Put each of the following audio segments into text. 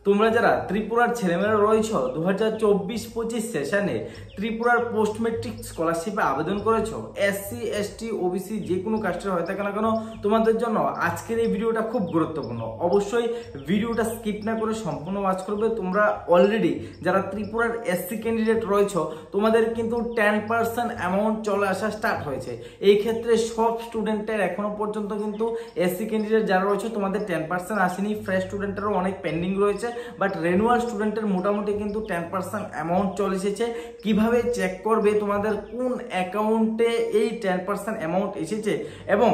তোমরা যারা ত্রিপুরার ছেলেমেয়েরা রয়েছ 2024-25 সেশনে ত্রিপুরার পোস্ট মেট্রিক স্কলারশিপে আবেদন করেছো, এসসি এসটি ওবিসি যে কোনো কাস্টের হয়ে থাকে না কেন, তোমাদের জন্য আজকের এই ভিডিওটা খুব গুরুত্বপূর্ণ। অবশ্যই ভিডিওটা স্কিপ না করে সম্পূর্ণ ওয়াচ করবে। তোমরা অলরেডি যারা ত্রিপুরার এসসি ক্যান্ডিডেট রয়েছ, তোমাদের কিন্তু 10% অ্যামাউন্ট চলে আসা স্টার্ট হয়েছে। এই ক্ষেত্রে সব স্টুডেন্টের এখনো পর্যন্ত কিন্তু এসসি ক্যান্ডিডেট যারা রয়েছে তোমাদের 10% আসেনি। ফ্রেশ স্টুডেন্টেরও অনেক পেন্ডিং রয়েছে, বাট রেনুয়াল স্টুডেন্টের মোটামুটি কিন্তু 10% অ্যামাউন্ট চলে এসেছে। কিভাবে চেক করবে তোমাদের কোন অ্যাকাউন্টে এই 10% অ্যামাউন্ট এসেছে, এবং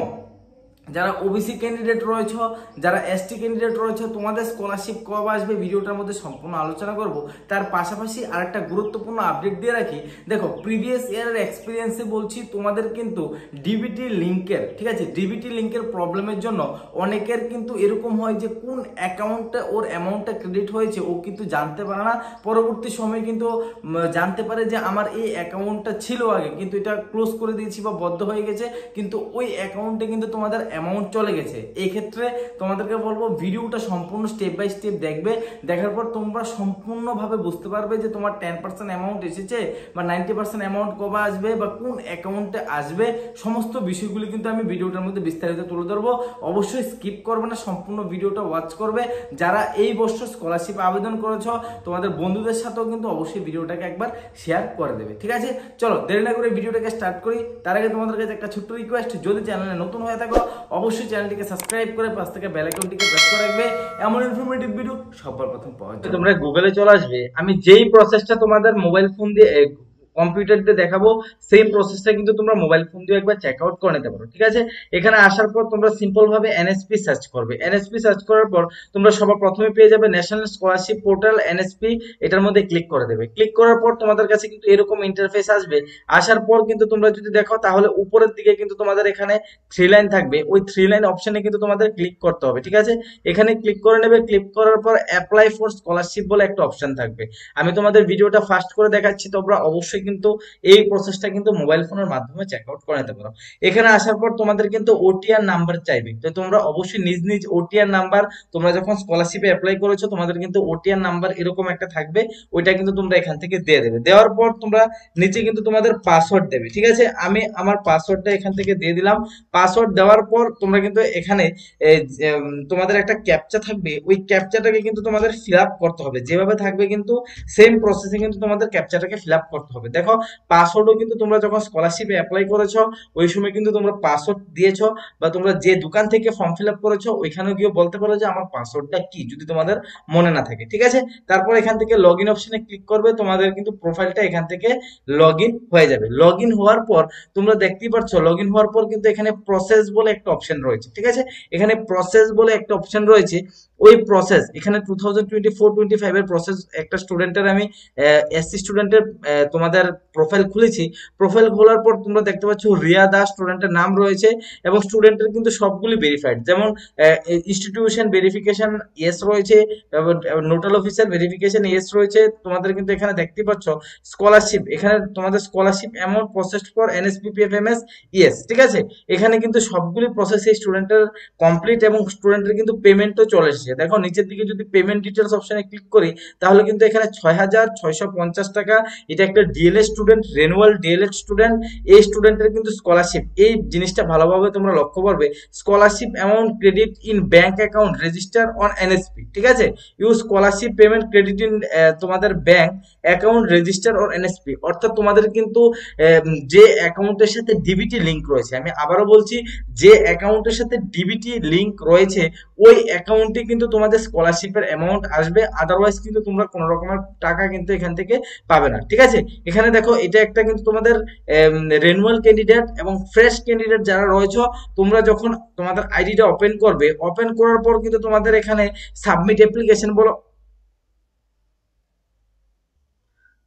যারা ওবিসি ক্যান্ডিডেট রয়েছে, যারা এসটি ক্যান্ডিডেট রয়েছে, তোমাদের স্কলারশিপ কবে আসবে ভিডিওটার মধ্যে সম্পূর্ণ আলোচনা করব। তার পাশাপাশি আরেকটা গুরুত্বপূর্ণ আপডেট দিয়ে রাখি। দেখো, প্রিভিয়াস ইয়ারের এক্সপিরিয়েন্সে বলছি, তোমাদের কিন্তু ডিবিটি লিঙ্কের, ঠিক আছে, ডিবিটি লিঙ্কের প্রবলেমের জন্য অনেকের কিন্তু এরকম হয় যে কোন অ্যাকাউন্টে ওর অ্যামাউন্টটা ক্রেডিট হয়েছে ও কিন্তু জানতে পারে না। পরবর্তী সময়ে কিন্তু জানতে পারে যে আমার এই অ্যাকাউন্টটা ছিল আগে, কিন্তু এটা ক্লোজ করে দিয়েছি বা বন্ধ হয়ে গেছে, কিন্তু ওই অ্যাকাউন্টে কিন্তু তোমাদের অ্যামাউন্ট চলে গেছে। এই ক্ষেত্রে তোমাদেরকে বলবো ভিডিওটা সম্পূর্ণ স্টেপ বাই স্টেপ দেখবে। দেখার পর তোমরা সম্পূর্ণভাবে বুঝতে পারবে যে তোমার 10% অ্যামাউন্ট এসেছে বা 90% অ্যামাউন্ট কবে আসবে বা কোন অ্যাকাউন্টে আসবে। সমস্ত বিষয়গুলি কিন্তু আমি ভিডিওটার মধ্যে বিস্তারিত তুলে ধরবো। অবশ্যই স্কিপ করবে না, সম্পূর্ণ ভিডিওটা ওয়াচ করবে। যারা এই বছর স্কলারশিপ আবেদন করেছো, তোমাদের বন্ধুদের সাথেও কিন্তু অবশ্যই ভিডিওটাকে একবার শেয়ার করে দেবে। ঠিক আছে, চলো দেরি না করে ভিডিওটাকে স্টার্ট করি। তার আগে তোমাদের কাছে একটা ছোট্ট রিকোয়েস্ট, যদি চ্যানেলে নতুন হয়ে থাকো অবশ্যই চ্যানেলটিকে সাবস্ক্রাইব করে পাশ থেকে বেল আইকনটিকে প্রেস করে রাখবে, এমন ইনফরমেটিভ ভিডিও সবার প্রথম পাওয়ার জন্য। তোমরা গুগলে চলে আসবে, আমি যেই প্রসেসটা তোমাদের মোবাইল ফোন দিয়ে কম্পিউটার দিয়ে দেখাবো, সেম প্রসেসটা কিন্তু তোমরা মোবাইল ফোন দিয়ে একবার চেক আউট করে নিতে পারো। ঠিক আছে, এখানে আসার পর তোমরা সিম্পল ভাবে এনএসপি সার্চ করবে। এনএসপি সার্চ করার পর তোমরা সবার প্রথমে পেয়ে যাবে ন্যাশনাল স্কলারশিপ পোর্টাল এনএসপি। এটার মধ্যে ক্লিক করে দেবে। ক্লিক করার পর তোমাদের কাছে কিন্তু এরকম ইন্টারফেস আসবে। আসার পর কিন্তু তোমরা যদি দেখো, তাহলে উপরের দিকে কিন্তু তোমাদের এখানে 3 লাইন থাকবে। ওই 3 লাইন অপশনে কিন্তু তোমাদের ক্লিক করতে হবে। ঠিক আছে, এখানে ক্লিক করে নেবে। ক্লিক করার পর অ্যাপ্লাই ফর স্কলারশিপ বলে একটা অপশন থাকবে। আমি তোমাদের ভিডিওটা ফাস্ট করে দেখাচ্ছি, তোমরা অবশ্যই কিন্তু এই প্রসেসটা কিন্তু মোবাইল ফোনের মাধ্যমে চেক আউট করে নিতে পারো। এখানে আসার পর তোমাদের কিন্তু ওটিআর নাম্বার চাইবে, তো তোমরা অবশ্যই নিজ নিজ ওটিআর নাম্বার, তোমরা যখন স্কলারশিপে অ্যাপ্লাই করেছো তোমাদের কিন্তু ওটিআর নাম্বার এরকম একটা থাকবে, ওইটা কিন্তু তোমরা এখান থেকে দিয়ে দেবে। দেওয়ার পর তোমরা নিচে কিন্তু তোমাদের পাসওয়ার্ড দেবে। ঠিক আছে, আমি আমার পাসওয়ার্ডটা এখান থেকে দিয়ে দিলাম। পাসওয়ার্ড দেওয়ার পর তোমরা কিন্তু এখানে তোমাদের একটা ক্যাপচা থাকবে, ওই ক্যাপচাটাকে কিন্তু তোমাদের ফিল আপ করতে হবে। যেভাবে থাকবে কিন্তু সেম প্রসেসে কিন্তু তোমাদের ক্যাপচাটাকে ফিল আপ করতে হবে। দেখো, পাসওয়ার্ডও কিন্তু তোমরা যখন স্কলারশিপে অ্যাপ্লাই করেছো ওই সময় কিন্তু তোমরা পাসওয়ার্ড দিয়েছো, বা তোমরা যে দোকান থেকে ফর্ম ফিল আপ করেছো ওইখানেও গিয়ে বলতে পারো যে আমার পাসওয়ার্ডটা কি, যদি তোমাদের মনে না থাকে। ঠিক আছে, তারপর এখান থেকে লগ ইন অপশনে ক্লিক করবে। তোমাদের কিন্তু প্রোফাইলটা এখান থেকে লগ ইন হয়ে যাবে। লগ ইন হওয়ার পর তোমরা দেখতেই পাচ্ছ, লগ ইন হওয়ার পর কিন্তু এখানে প্রসেস বলে একটা অপশন রয়েছে। ঠিক আছে, এখানে প্রসেস বলে একটা অপশন রয়েছে। ওই প্রসেস এখানে 2024-25 এর প্রসেস, একটা স্টুডেন্টের আমি এসসি স্টুডেন্টের তোমাদের প্রোফাইল খুলেছি। প্রোফাইল খোলার পর তোমরা দেখতে পাচ্ছ রিয়া দাস স্টুডেন্টের নাম রয়েছে, এবং স্টুডেন্টের কিন্তু সবগুলি ভেরিফাইড। যেমন ইনস্টিটিউশন ভেরিফিকেশন ইয়েস রয়েছে, এবং নোডাল অফিসার ভেরিফিকেশন ইয়েস রয়েছে। তোমাদের কিন্তু এখানে দেখতে পাচ্ছ স্কলারশিপ, এখানে তোমাদের scholarship amount processed for NSPPFMS yes. ঠিক আছে, এখানে কিন্তু সবগুলি প্রসেস এই স্টুডেন্টের কমপ্লিট, এবং স্টুডেন্টের কিন্তু পেমেন্টও চলে এসেছে। দেখো নিচের দিকে যদি পেমেন্ট ডিটেলস অপশনে ক্লিক করি, তাহলে কিন্তু এখানে 6,650 টাকা, এটা একটা DElEd student, renewal DElEd student. এই স্টুডেন্টের কিন্তু স্কলারশিপ, এই জিনিসটা ভালোভাবে তোমরা লক্ষ্য করবে, scholarship amount credit in bank account register on NSP. ঠিক আছে, you scholarship payment credit in তোমাদের bank account register on NSP, অর্থাৎ তোমাদের কিন্তু যে অ্যাকাউন্টের সাথে ডিবিটি লিংক রয়েছে, আমি আবারও বলছি, যে অ্যাকাউন্টের সাথে ডিবিটি লিংক রয়েছে ওই অ্যাকাউন্টে কিন্তু তোমাদের স্কলারশিপের অ্যামাউন্ট আসবে। আদারওয়াইজ কিন্তু তোমরা কোনো রকমের টাকা কিন্তু এখান থেকে পাবে না। ঠিক আছে, এখানে দেখো এটা একটা কিন্তু তোমাদের রেনুয়াল ক্যান্ডিডেট এবং ফ্রেশ ক্যান্ডিডেট যারা রয়েছে, তোমরা যখন তোমাদের আইডিটা ওপেন করবে, ওপেন করার পর কিন্তু তোমাদের এখানে সাবমিট অ্যাপ্লিকেশন বলো,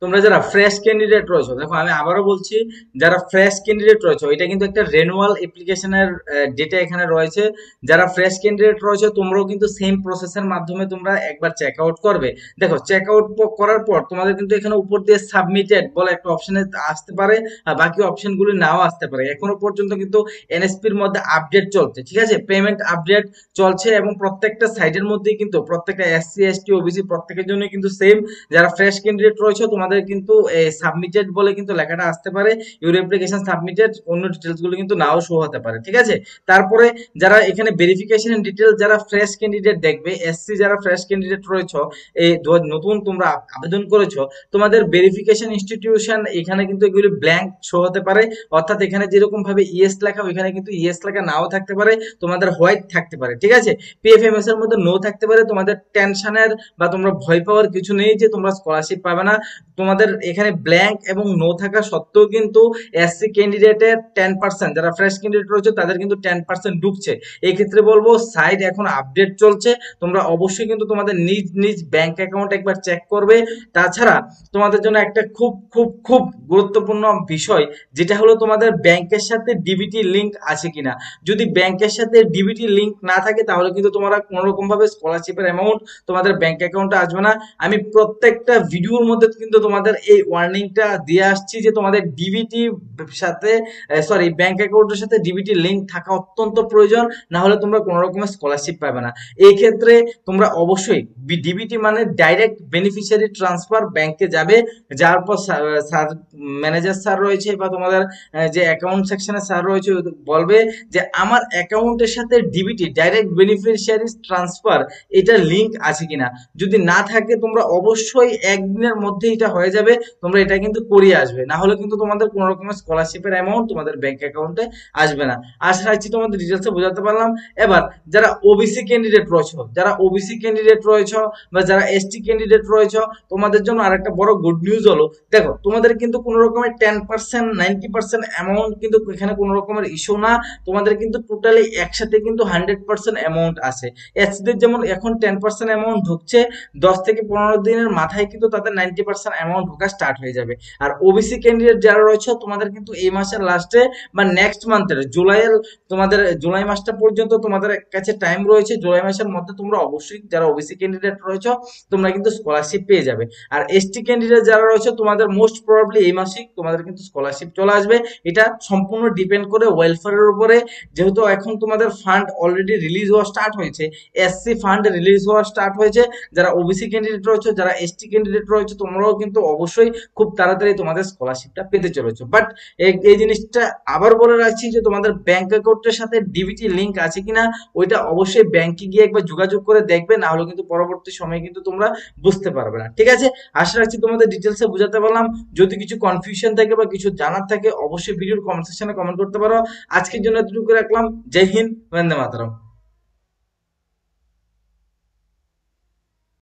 তোমরা যারা ফ্রেশ ক্যান্ডিডেট রয়েছো, দেখো আমি আবারও বলছি, যারা ফ্রেশ ক্যান্ডিডেট রয়েছে, এটা কিন্তু একটা রেনুয়াল অ্যাপ্লিকেশনের ডেটা এখানে রয়েছে। যারা ফ্রেশ ক্যান্ডিডেট রয়েছে তোমরাও কিন্তু সেম প্রসেসের মাধ্যমে তোমরা একবার চেক আউট করবে। দেখো চেক আউট করার পর তোমাদের কিন্তু এখানে উপর দিয়ে সাবমিটেড বলে একটা অপশনে আসতে পারে, আর বাকি অপশনগুলি নাও আসতে পারে। এখনো পর্যন্ত কিন্তু এনএসপির মধ্যে আপডেট চলছে, ঠিক আছে, পেমেন্ট আপডেট চলছে, এবং প্রত্যেকটা সাইটের মধ্যেই কিন্তু প্রত্যেকটা এসসি এসটি ওবিসি প্রত্যেকের জন্য কিন্তু সেম। যারা ফ্রেশ ক্যান্ডিডেট রয়েছে তোমাদের কিন্তু সাবমিটেড বলে কিন্তু লেখাটা আসতে পারে, ইউর অ্যাপ্লিকেশন সাবমিটেড, অন্য ডিটেলস গুলো কিন্তু নাও শো হতে পারে, ঠিক আছে। তারপরে যারা এখানে ভেরিফিকেশন ডিটেলস, যারা ফ্রেশ ক্যান্ডিডেট দেখবে, এসসি যারা ফ্রেশ ক্যান্ডিডেট রয়েছে, এই নতুন তোমরা আবেদন করেছো, তোমাদের ভেরিফিকেশন ইনস্টিটিউশন এখানে কিন্তু এগুলি ব্ল্যাঙ্ক শো হতে পারে, অর্থাৎ এখানে যেরকম ভাবে ইএস লেখা ওইখানে কিন্তু ইএস লেখা নাও থাকতে পারে, তোমাদের হোয়াইট থাকতে পারে, ঠিক আছে। পিএফএমএস এর মধ্যে নো থাকতে পারে। তোমাদের টেনশনের বা তোমরা ভয় পাওয়ার কিছু নেই যে তোমরা স্কলারশিপ পাবে না। তোমাদের এখানে ব্ল্যাঙ্ক এবং নো থাকা সত্ত্বেও কিন্তু এসসি ক্যান্ডিডেটের 10%, যারা ফ্রেশ ক্যান্ডিডেট রয়েছে তাদের কিন্তু 10% ঢুকছে। এই ক্ষেত্রে বলবো সাইট এখন আপডেট চলছে, তোমরা অবশ্যই কিন্তু তোমাদের নিজ নিজ ব্যাংক অ্যাকাউন্ট একবার চেক করবে। তাছাড়া তোমাদের জন্য একটা খুব খুব খুব গুরুত্বপূর্ণ বিষয়, যেটা হলো তোমাদের ব্যাংকের সাথে ডিবিটি লিংক আছে কিনা। যদি ব্যাংকের সাথে ডিবিটি লিংক না থাকে তাহলে কিন্তু তোমরা কোনো রকম ভাবে স্কলারশিপের অ্যামাউন্ট তোমাদের ব্যাংক অ্যাকাউন্টে আসবে না। আমি প্রত্যেকটা ভিডিওর মধ্যে কিন্তু তোমাদের এই ওয়ার্নিংটা দিয়ে আসছি যে তোমাদের ডিবিটি সাথে সরি ব্যাংক অ্যাকাউন্টের সাথে ডিবিটি লিংক থাকা অত্যন্ত প্রয়োজন, না হলে তোমরা কোনো রকমের স্কলারশিপ পাবে না। এই ক্ষেত্রে তোমরা অবশ্যই ডিবিটি মানে ডাইরেক্ট বেনিফিশিয়ারি ট্রান্সফার, ব্যাংকে যাবে, যার পর স্যার ম্যানেজার স্যার রয়েছে বা তোমাদের যে অ্যাকাউন্ট সেকশনে স্যার রয়েছে বলবে যে আমার অ্যাকাউন্টের সাথে ডিবিটি ডাইরেক্ট বেনিফিশিয়ারি ট্রান্সফার এটা লিংক আছে কিনা। যদি না থাকে তোমরা অবশ্যই একদিনের মধ্যে এটা হয়ে যাবে, তোমরা এটা কিন্তু করিয়ে আসবে, না হলে কিন্তু তোমাদের কোনো রকমের স্কলারশিপের অ্যামাউন্ট তোমাদের ব্যাংক অ্যাকাউন্টে আসবে না। আশা রাখছি তোমাদের ডিটেলসে বোঝাতে পারলাম। এবার যারা ওবিসি ক্যান্ডিডেট রয়েছে, বা যারা এসটি ক্যান্ডিডেট রয়েছে, তোমাদের জন্য আরেকটা বড় গুড নিউজ হলো, দেখো তোমাদের কিন্তু কোনো রকমের 10% 90% অ্যামাউন্ট কিন্তু এখানে কোনো রকমের ইস্যু না। তোমাদের কিন্তু টোটালি একসাথে কিন্তু 100% অ্যামাউন্ট আছে। এসসিদের যেমন এখন 10% অ্যামাউন্ট ঢুকছে, 10 থেকে 15 দিনের মাথায় কিন্তু তাদের 90% অ্যামাউন্ট ঢোকা স্টার্ট হয়ে যাবে। আর ওবিসি ক্যান্ডিডেট যারা রয়েছে তোমাদের কিন্তু এই মাসের লাস্টে বা নেক্সট মান্থের জুলাইয়ের, তোমাদের জুলাই মাসটা পর্যন্ত তোমাদের কাছে টাইম রয়েছে। জুলাই মাসের মধ্যে তোমরা অবশ্যই যারা ওবিসি ক্যান্ডিডেট রয়েছে তোমরা কিন্তু স্কলারশিপ পেয়ে যাবে। আর এসটি ক্যান্ডিডেট যারা রয়েছে তোমাদের মোস্ট প্রবাবলি এই মাসেই তোমাদের কিন্তু স্কলারশিপ চলে আসবে। এটা সম্পূর্ণ ডিপেন্ড করে ওয়েলফেয়ারের উপরে, যেহেতু এখন তোমাদের ফান্ড অলরেডি রিলিজ হওয়া স্টার্ট হয়েছে, এসসি ফান্ড রিলিজ হওয়া স্টার্ট হয়েছে। যারা ওবিসি ক্যান্ডিডেট রয়েছে, যারা এসটি ক্যান্ডিডেট রয়েছে, তোমরাও কিন্তু অবশ্যই খুব তাড়াতাড়ি তোমাদের স্কলারশিপটা পেতে চলেছো। বাট এই জিনিসটা আবার বলে রাখছি যে তোমাদের ব্যাংক অ্যাকাউন্টের সাথে ডিবিটি লিংক আছে কিনা ওইটা অবশ্যই ব্যাংকে গিয়ে একবার যোগাযোগ করে দেখবে, না হলে কিন্তু পরবর্তী সময়ে কিন্তু তোমরা বুঝতে পারবে না, ঠিক আছে। আশা রাখছি তোমাদের ডিটেলসে বোঝাতে পারলাম। যদি কিছু কনফিউশন থাকে বা কিছু জানার থাকে অবশ্যই ভিডিওর কমেন্ট সেকশনে কমেন্ট করতে পারো। আজকের জন্য এতটুকু রাখলাম। জয় হিন্দ, বন্দে মাতরম।